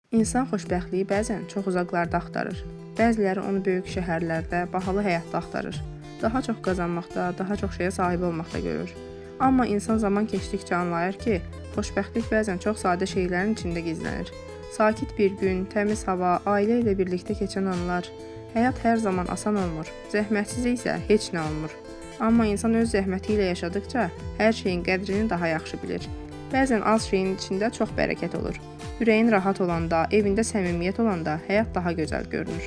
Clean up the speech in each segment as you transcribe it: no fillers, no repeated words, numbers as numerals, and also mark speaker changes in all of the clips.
Speaker 1: İnsan xoşbəxtliyi bəzən çox uzaqlarda axtarır. Bəziləri onu böyük şəhərlərdə, bahalı həyatda axtarır. Daha çox qazanmaqda, daha çox şeyə sahib olmaqda görür. Amma insan zaman keçdikcə anlayır ki, xoşbəxtlik bəzən çox sadə şeylərin içində gizlənir. Sakit bir gün, təmiz hava, ailə ilə birlikdə keçən anlar. Həyat hər zaman asan olmur, zəhmətsiz isə heç nə olmur. Amma insan öz zəhməti ilə yaşadıkca hər şeyin qədrini daha yaxşı bilir. Bəzən az şeyin içində çox bərəkət olur. Ürəyin rahat olanda, evində səmimiyyət olanda həyat daha gözəl görünür.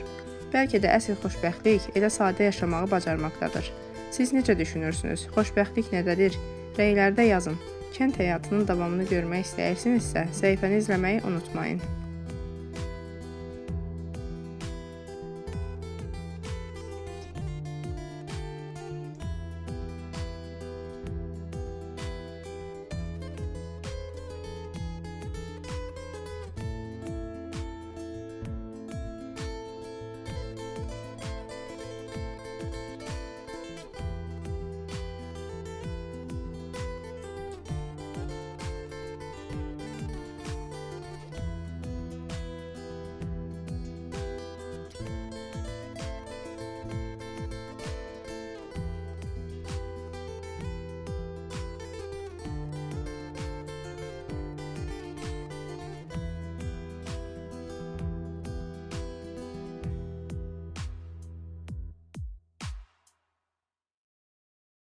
Speaker 1: Bəlkə də əsl xoşbəxtlik elə sadə yaşamağı bacarmaqdadır. Siz necə düşünürsünüz? Xoşbəxtlik nədədir? Rəylərdə yazın. Kənd həyatının davamını görmək istəyirsinizsə, səhifəni izləməyi unutmayın.